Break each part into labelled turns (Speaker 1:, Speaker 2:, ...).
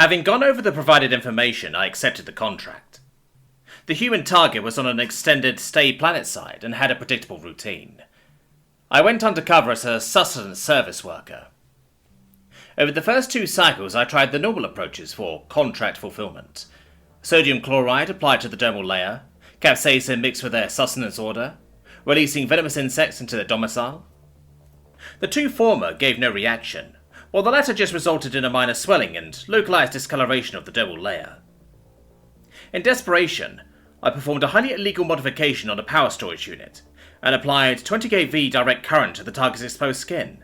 Speaker 1: Having gone over the provided information, I accepted the contract. The human target was on an extended stay planetside and had a predictable routine. I went undercover as a sustenance service worker. Over the first 2 cycles, I tried the normal approaches for contract fulfillment. Sodium chloride applied to the dermal layer, capsaicin mixed with their sustenance order, releasing venomous insects into their domicile. The 2 former gave no reaction, while the latter just resulted in a minor swelling and localized discoloration of the dermal layer. In desperation, I performed a highly illegal modification on a power storage unit, and applied 20 kV direct current to the target's exposed skin,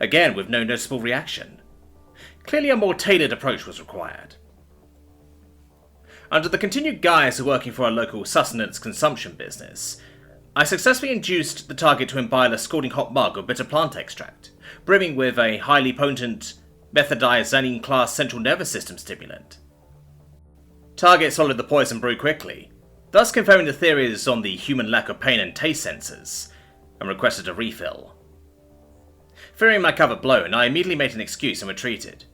Speaker 1: again with no noticeable reaction. Clearly a more tailored approach was required. Under the continued guise of working for a local sustenance consumption business, I successfully induced the target to imbibe a scalding hot mug of bitter plant extract, brimming with a highly potent methylxanthine class central nervous system stimulant. Target swallowed the poison brew quickly, thus confirming the theories on the human lack of pain and taste sensors, and requested a refill. Fearing my cover blown, I immediately made an excuse and retreated.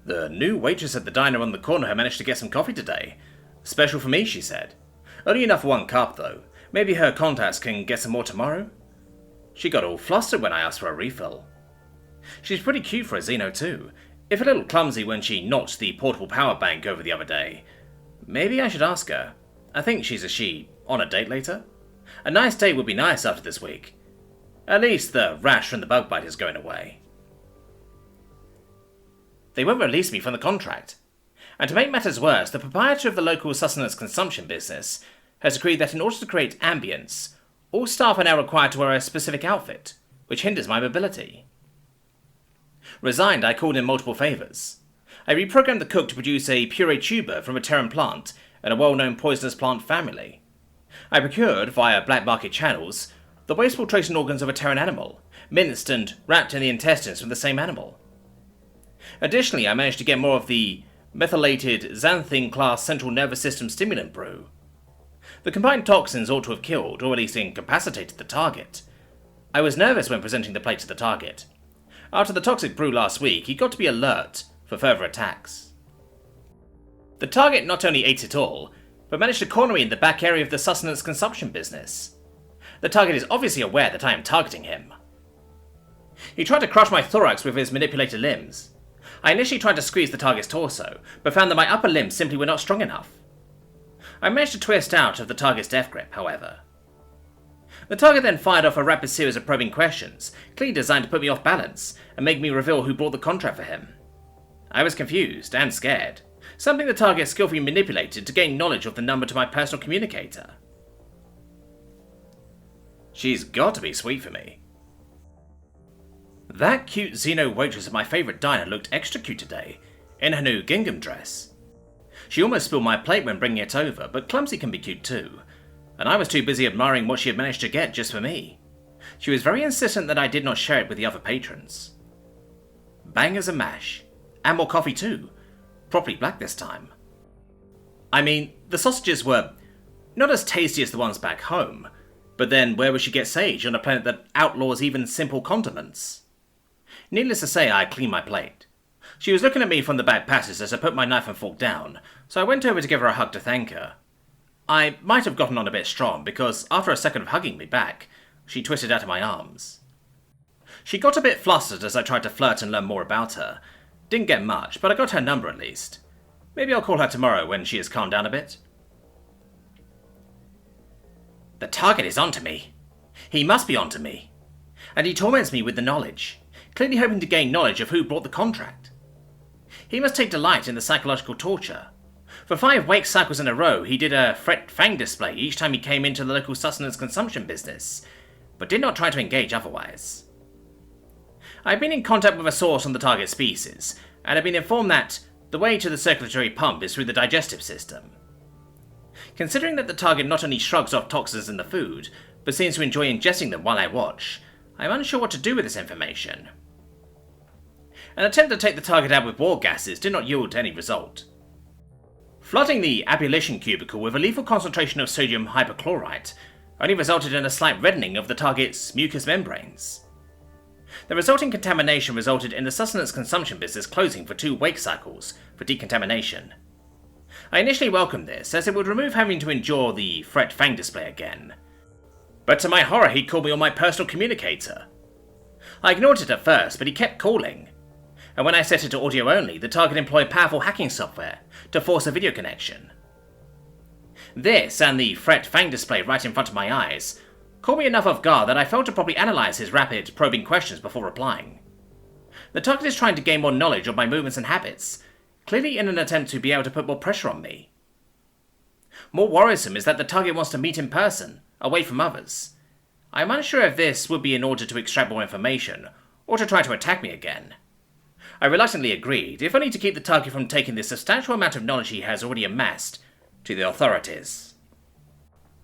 Speaker 1: The new waitress at the diner on the corner had managed to get some coffee today. Special for me, she said. Only enough for 1 cup, though. Maybe her contacts can get some more tomorrow? She got all flustered when I asked for a refill. She's pretty cute for a Xeno too, if a little clumsy when she knocked the portable power bank over the other day. Maybe I should ask her. I think she's a she on a date later. A nice date would be nice after this week. At least the rash from the bug bite is going away. They won't release me from the contract. And to make matters worse, the proprietor of the local sustenance consumption business has agreed that in order to create ambience, all staff are now required to wear a specific outfit, which hinders my mobility. Resigned, I called in multiple favours. I reprogrammed the cook to produce a puree tuber from a Terran plant and a well-known poisonous plant family. I procured, via black market channels, the wasteful trace and organs of a Terran animal, minced and wrapped in the intestines from the same animal. Additionally, I managed to get more of the methylated xanthine class central nervous system stimulant brew. The combined toxins ought to have killed, or at least incapacitated, the target. I was nervous when presenting the plate to the target. After the toxic brew last week, he got to be alert for further attacks. The target not only ate it all, but managed to corner me in the back area of the sustenance consumption business. The target is obviously aware that I am targeting him. He tried to crush my thorax with his manipulated limbs. I initially tried to squeeze the target's torso, but found that my upper limbs simply were not strong enough. I managed to twist out of the target's death grip, however. The target then fired off a rapid series of probing questions, clearly designed to put me off balance, and make me reveal who brought the contract for him. I was confused and scared, something the target skillfully manipulated to gain knowledge of the number to my personal communicator. She's got to be sweet for me. That cute Xeno waitress at my favourite diner looked extra cute today, in her new gingham dress. She almost spilled my plate when bringing it over, but clumsy can be cute too, and I was too busy admiring what she had managed to get just for me. She was very insistent that I did not share it with the other patrons. Bangers and mash, and more coffee too, properly black this time. I mean, the sausages were not as tasty as the ones back home, but then where would she get sage on a planet that outlaws even simple condiments? Needless to say, I cleaned my plate. She was looking at me from the back passage as I put my knife and fork down, so I went over to give her a hug to thank her. I might have gotten on a bit strong, because after a second of hugging me back, she twisted out of my arms. She got a bit flustered as I tried to flirt and learn more about her. Didn't get much, but I got her number at least. Maybe I'll call her tomorrow when she has calmed down a bit. The target is onto me. He must be onto me. And he torments me with the knowledge, clearly hoping to gain knowledge of who brought the contract. He must take delight in the psychological torture. For 5 wake cycles in a row, he did a fret fang display each time he came into the local sustenance consumption business, but did not try to engage otherwise. I have been in contact with a source on the target species, and have been informed that the way to the circulatory pump is through the digestive system. Considering that the target not only shrugs off toxins in the food, but seems to enjoy ingesting them while I watch, I am unsure what to do with this information. An attempt to take the target out with war gases did not yield any result. Flooding the abolition cubicle with a lethal concentration of sodium hypochlorite only resulted in a slight reddening of the target's mucous membranes. The resulting contamination resulted in the sustenance consumption business closing for 2 wake cycles for decontamination. I initially welcomed this, as it would remove having to endure the threat fang display again. But to my horror, he called me on my personal communicator. I ignored it at first, but he kept calling. And when I set it to audio only, the target employed powerful hacking software to force a video connection. This, and the threat fang display right in front of my eyes, caught me enough off guard that I failed to properly analyse his rapid, probing questions before replying. The target is trying to gain more knowledge of my movements and habits, clearly in an attempt to be able to put more pressure on me. More worrisome is that the target wants to meet in person, away from others. I am unsure if this would be in order to extract more information, or to try to attack me again. I reluctantly agreed, if only to keep the target from taking the substantial amount of knowledge he has already amassed to the authorities.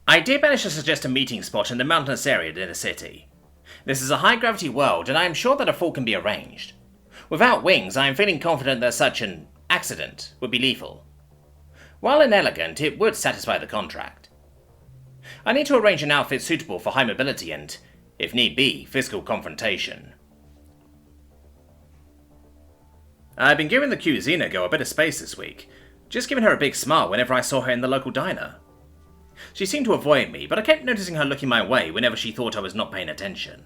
Speaker 1: I did manage to suggest a meeting spot in the mountainous area near the city. This is a high-gravity world, and I am sure that a fall can be arranged. Without wings, I am feeling confident that such an accident would be lethal. While inelegant, it would satisfy the contract. I need to arrange an outfit suitable for high mobility and, if need be, physical confrontation. I've been giving the cute Xena girl a bit of space this week, just giving her a big smile whenever I saw her in the local diner. She seemed to avoid me, but I kept noticing her looking my way whenever she thought I was not paying attention.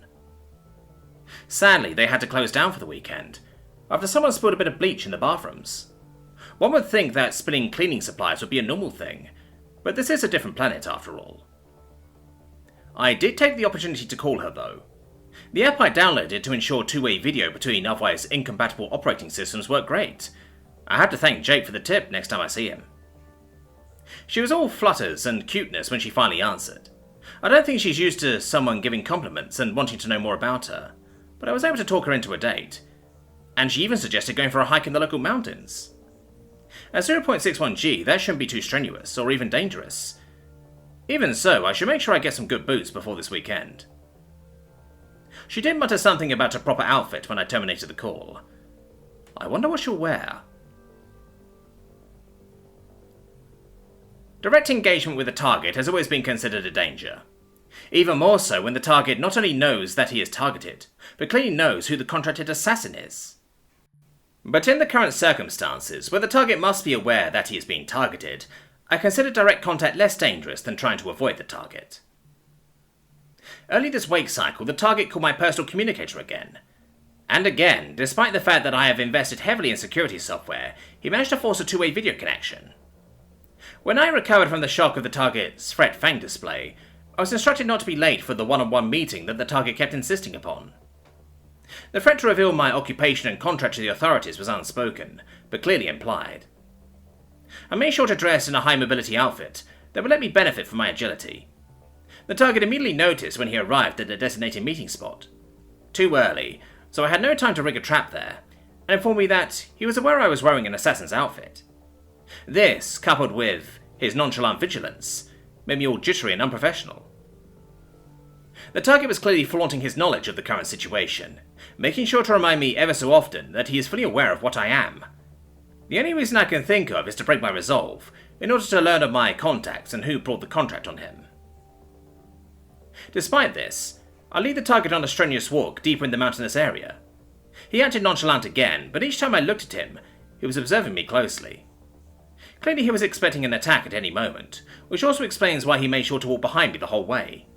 Speaker 1: Sadly, they had to close down for the weekend, after someone spilled a bit of bleach in the bathrooms. One would think that spilling cleaning supplies would be a normal thing, but this is a different planet after all. I did take the opportunity to call her though. The app I downloaded to ensure two-way video between otherwise incompatible operating systems worked great. I have to thank Jake for the tip next time I see him. She was all flutters and cuteness when she finally answered. I don't think she's used to someone giving compliments and wanting to know more about her, but I was able to talk her into a date. And she even suggested going for a hike in the local mountains. At 0.61G, that shouldn't be too strenuous or even dangerous. Even so, I should make sure I get some good boots before this weekend. She did mutter something about a proper outfit when I terminated the call. I wonder what she'll wear. Direct engagement with a target has always been considered a danger. Even more so when the target not only knows that he is targeted, but clearly knows who the contracted assassin is. But in the current circumstances, where the target must be aware that he is being targeted, I consider direct contact less dangerous than trying to avoid the target. Early this wake cycle, the target called my personal communicator again. And again, despite the fact that I have invested heavily in security software, he managed to force a two-way video connection. When I recovered from the shock of the target's threat fang display, I was instructed not to be late for the one-on-one meeting that the target kept insisting upon. The threat to reveal my occupation and contract to the authorities was unspoken, but clearly implied. I made sure to dress in a high-mobility outfit that would let me benefit from my agility. The target immediately noticed when he arrived at the designated meeting spot. Too early, so I had no time to rig a trap there, and informed me that he was aware I was wearing an assassin's outfit. This, coupled with his nonchalant vigilance, made me all jittery and unprofessional. The target was clearly flaunting his knowledge of the current situation, making sure to remind me ever so often that he is fully aware of what I am. The only reason I can think of is to break my resolve, in order to learn of my contacts and who brought the contract on him. Despite this, I lead the target on a strenuous walk deeper in the mountainous area. He acted nonchalant again, but each time I looked at him, he was observing me closely. Clearly he was expecting an attack at any moment, which also explains why he made sure to walk behind me the whole way.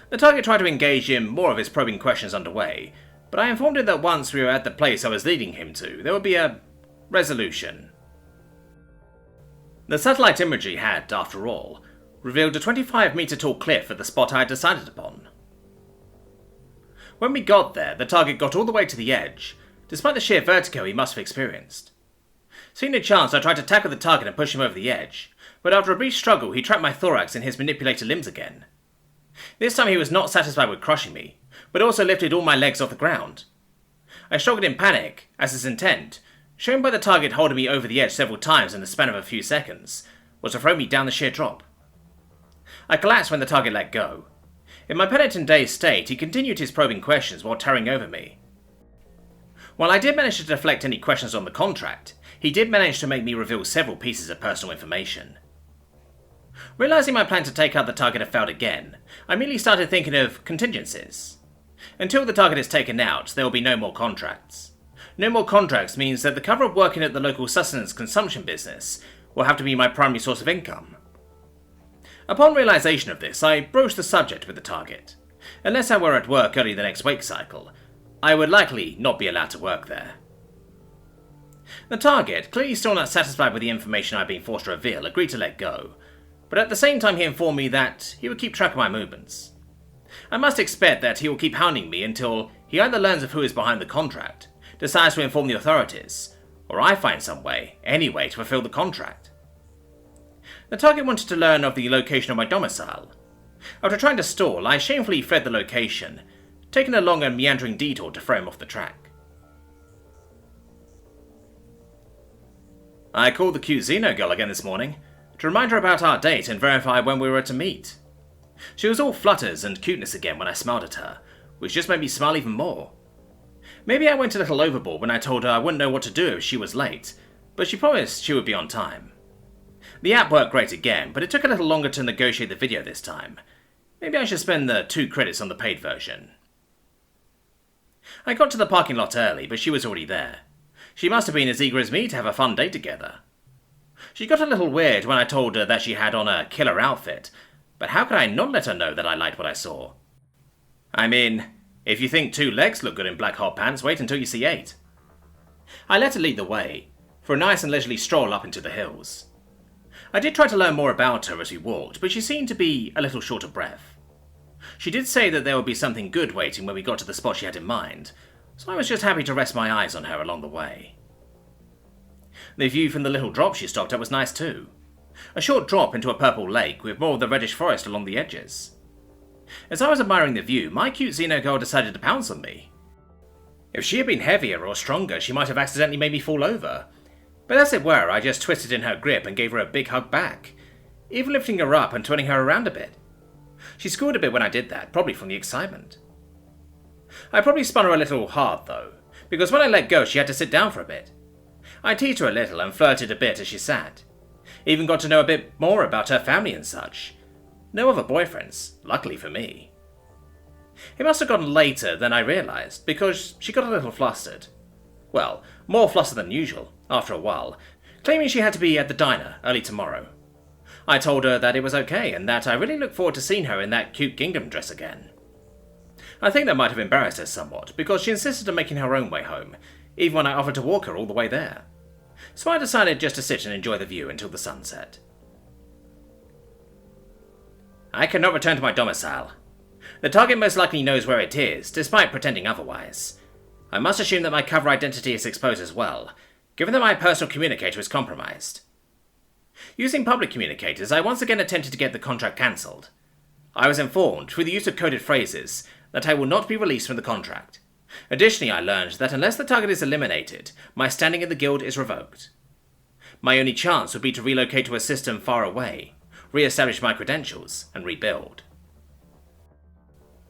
Speaker 1: The target tried to engage in more of his probing questions underway, but I informed him that once we were at the place I was leading him to, there would be a resolution. The satellite imagery had, after all, revealed a 25-meter tall cliff at the spot I had decided upon. When we got there, the target got all the way to the edge, despite the sheer vertigo he must have experienced. Seeing a chance, I tried to tackle the target and push him over the edge, but after a brief struggle he trapped my thorax in his manipulated limbs again. This time he was not satisfied with crushing me, but also lifted all my legs off the ground. I struggled in panic, as his intent, shown by the target holding me over the edge several times in the span of a few seconds, was to throw me down the sheer drop. I collapsed when the target let go. In my penitent dazed state, he continued his probing questions while towering over me. While I did manage to deflect any questions on the contract, he did manage to make me reveal several pieces of personal information. Realizing my plan to take out the target had failed again, I immediately started thinking of contingencies. Until the target is taken out, there will be no more contracts. No more contracts means that the cover of working at the local sustenance consumption business will have to be my primary source of income. Upon realization of this, I broached the subject with the target. Unless I were at work early the next wake cycle, I would likely not be allowed to work there. The target, clearly still not satisfied with the information I had been forced to reveal, agreed to let go, but at the same time he informed me that he would keep track of my movements. I must expect that he will keep hounding me until he either learns of who is behind the contract, decides to inform the authorities, or I find some way, any way, to fulfill the contract. The target wanted to learn of the location of my domicile. After trying to stall, I shamefully fled the location, taking a long and meandering detour to throw him off the track. I called the cute Xeno girl again this morning, to remind her about our date and verify when we were to meet. She was all flutters and cuteness again when I smiled at her, which just made me smile even more. Maybe I went a little overboard when I told her I wouldn't know what to do if she was late, but she promised she would be on time. The app worked great again, but it took a little longer to negotiate the video this time. Maybe I should spend the 2 credits on the paid version. I got to the parking lot early, but she was already there. She must have been as eager as me to have a fun day together. She got a little weird when I told her that she had on a killer outfit, but how could I not let her know that I liked what I saw? I mean, if you think 2 legs look good in black hot pants, wait until you see 8. I let her lead the way, for a nice and leisurely stroll up into the hills. I did try to learn more about her as we walked, but she seemed to be a little short of breath. She did say that there would be something good waiting when we got to the spot she had in mind, so I was just happy to rest my eyes on her along the way. The view from the little drop she stopped at was nice too. A short drop into a purple lake with more of the reddish forest along the edges. As I was admiring the view, my cute Xeno girl decided to pounce on me. If she had been heavier or stronger, she might have accidentally made me fall over. But as it were, I just twisted in her grip and gave her a big hug back, even lifting her up and turning her around a bit. She squealed a bit when I did that, probably from the excitement. I probably spun her a little hard though, because when I let go she had to sit down for a bit. I teased her a little and flirted a bit as she sat. Even got to know a bit more about her family and such. No other boyfriends, luckily for me. It must have gotten later than I realised, because she got a little flustered. Well, more flustered than usual, after a while, claiming she had to be at the diner early tomorrow. I told her that it was okay, and that I really looked forward to seeing her in that cute gingham dress again. I think that might have embarrassed her somewhat, because she insisted on making her own way home, even when I offered to walk her all the way there. So I decided just to sit and enjoy the view until the sun set. I cannot return to my domicile. The target most likely knows where it is, despite pretending otherwise. I must assume that my cover identity is exposed as well, given that my personal communicator is compromised. Using public communicators, I once again attempted to get the contract cancelled. I was informed, through the use of coded phrases, that I will not be released from the contract. Additionally, I learned that unless the target is eliminated, my standing in the guild is revoked. My only chance would be to relocate to a system far away, re-establish my credentials, and rebuild.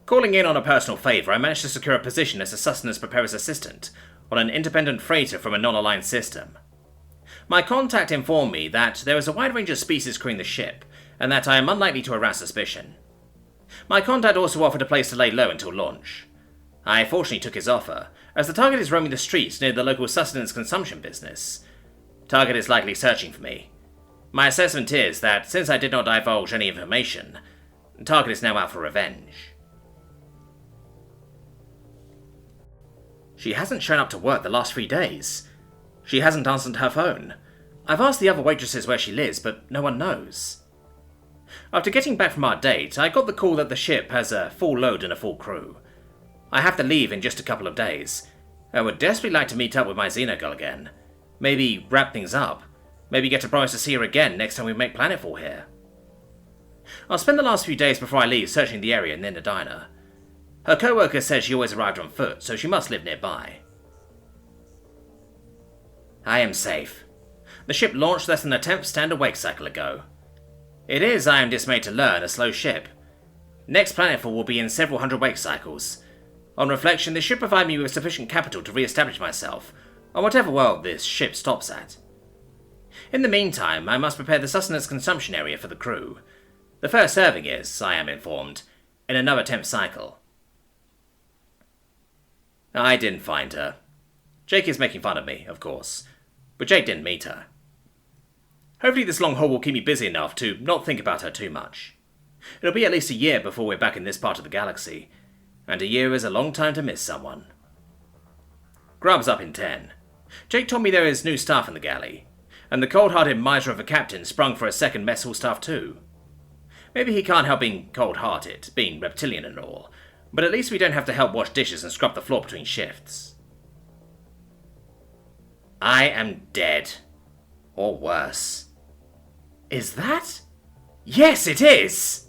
Speaker 1: Calling in on a personal favour, I managed to secure a position as a sustenance preparer's assistant on an independent freighter from a non-aligned system. My contact informed me that there is a wide range of species crewing the ship, and that I am unlikely to arouse suspicion. My contact also offered a place to lay low until launch. I fortunately took his offer, as the target is roaming the streets near the local sustenance consumption business. Target is likely searching for me. My assessment is that, since I did not divulge any information, target is now out for revenge. She hasn't shown up to work the last 3 days. She hasn't answered her phone. I've asked the other waitresses where she lives, but no one knows. After getting back from our date, I got the call that the ship has a full load and a full crew. I have to leave in just a couple of days. I would desperately like to meet up with my Xeno girl again. Maybe wrap things up. Maybe get a promise to see her again next time we make planetfall here. I'll spend the last few days before I leave searching the area near the diner. Her co-worker says she always arrived on foot, so she must live nearby. I am safe. The ship launched less than a 10th standard wake cycle ago. It is, I am dismayed to learn, a slow ship. Next planetfall will be in several hundred wake cycles. On reflection, this should provide me with sufficient capital to re-establish myself on whatever world this ship stops at. In the meantime, I must prepare the sustenance consumption area for the crew. The first serving is, I am informed, in another 10th cycle. I didn't find her. Jake is making fun of me, of course, but Jake didn't meet her. Hopefully this long haul will keep me busy enough to not think about her too much. It'll be at least a year before we're back in this part of the galaxy, and a year is a long time to miss someone. Grub's up in 10. Jake told me there is new staff in the galley, and the cold-hearted miser of a captain sprung for a second mess hall staff too. Maybe he can't help being cold-hearted, being reptilian and all, but at least we don't have to help wash dishes and scrub the floor between shifts. I am dead. Or worse. Is that? Yes, it is!